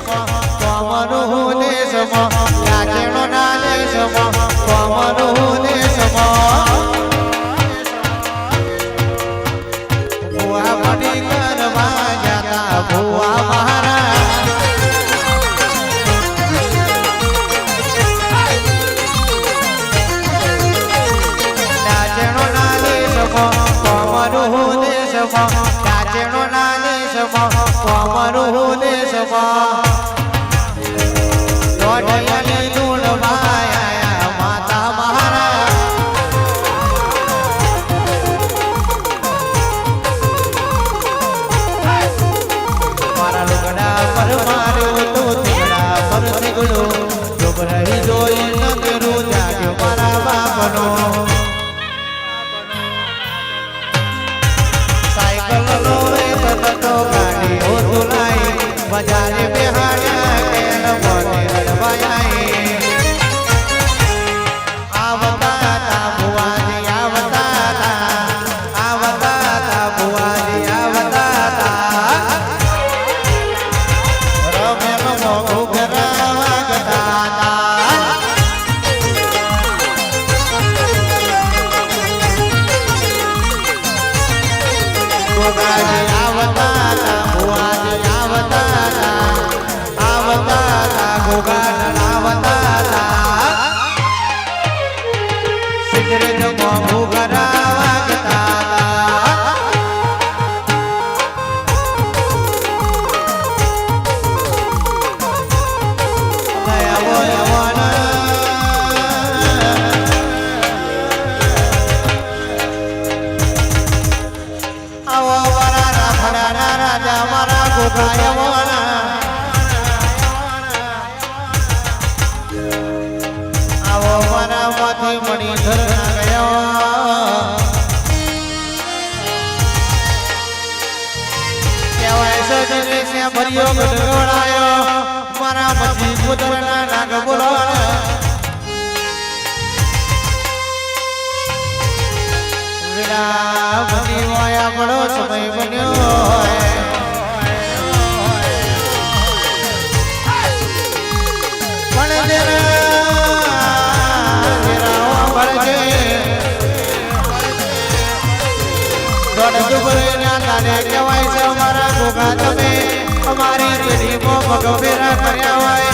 કોમનું દેશમાં રાજેનો ના દેશમાં કોમનું દેશમાં ભુવા પડી કરવા જતા ભુવા મારા રાજેનો ના દેશમાં કોમનું દેશમાં રાજેનો ના દેશમાં કોમનું દેશમાં લોઢિયાની ધૂળમાં માતા મારા મારા લુગડા પર માર્યો તો તીગડા પર તીગડો ચૂપ રહી જોઈ નજરું જાગ્યો મારા બાપનો સાયકલ લો તો ગાડી ઓ ધુલાઈ બજારે બેહાડ્યા કેન મોને રડવાયા આવતા તા ભુવાજી આવતા તા ભુવાજી આવતા તા રમેલ મોગું ઘરા વાગતા તા ભુવાજી આવતા તા ભુવાજી આવતા તા ભુવાન આવતા તા સિગરેટ મોંઘું ઘરા વાગતા આવો મારા ફડાના રાજા મારા ગોગાયવાના આવો મારા માંથી મણી ધરના ગયો કહેવાય સજને સે ભર્યો ગઢગોળાયો મારા મથી પુત્રના નાગ બોલવાના વિરા બની હોય આપણો સમય બન્યો પણ દોઢ દુબરેના તાને કહેવાય છે મારા ગોગા તમે અમારી પેઢીમાં ભગવેરા કર્યા હોય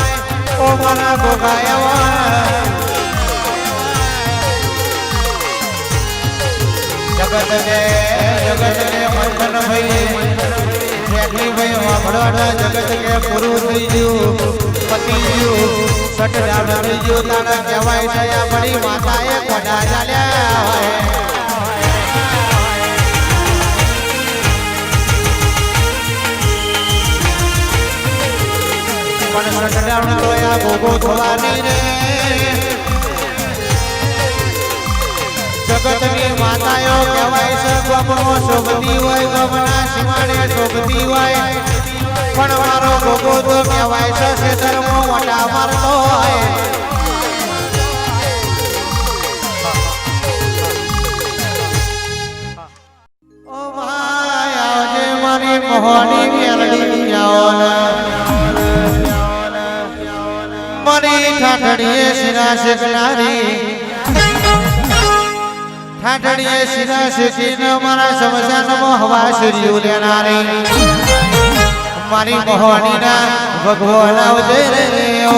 ઓ મારા ગોગા એવા જગતને મંથન ભાઈ જેટલી ભાઈ વાપડવાના જગત કે પૂરું થઈ ગયું પતિ ગયું સટ ડાળ થઈ ગયું તારા કહેવાય છે આપણી માતાએ કોડા ચાલ્યા હોય પણ સટ ડાળ લોયા ભોગો થવાની રે જગતની માતાઓ કહેવાય છે ગમનો શોભતી હોય ગમના સીમાડે શોભતી હોય પણ મારો ભોગો તો કહેવાય છે ખેતરમો મોટા મારતો હોય ઓ ભાઈ આવજે મારી મોહની મેલડી મારી ઠાઠડીએ શિરા શેકનારી ઠાઠડીએ શિરા શેકીને મારા સમસાનમાં હવા શીર્યું લેનારી મારી મોહનીના ભગવાન આવજે રે ઓ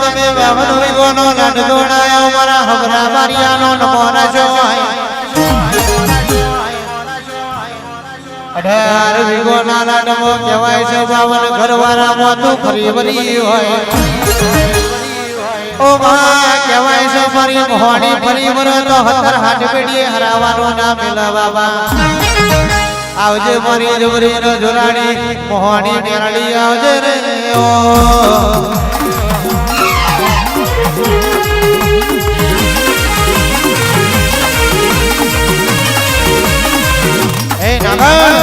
તમે વાવનો વિગોનો લડ દોડાયો મારા હબરા બારિયાનો નમોના જોય 18 વિગોના લડમો કહેવાય છે 52 ઘરવાળા મોતું ફરી વરી હોય ઓ માં કહેવાય છે ફરી મોહણી ફરી વરો તો 17 હાથ પેડીએ હરાવાનો ના મેલા બાબા આવજે મારી જબરીનો જોરાણી મોહણી મેરડી આવજે રે ઓ આગળ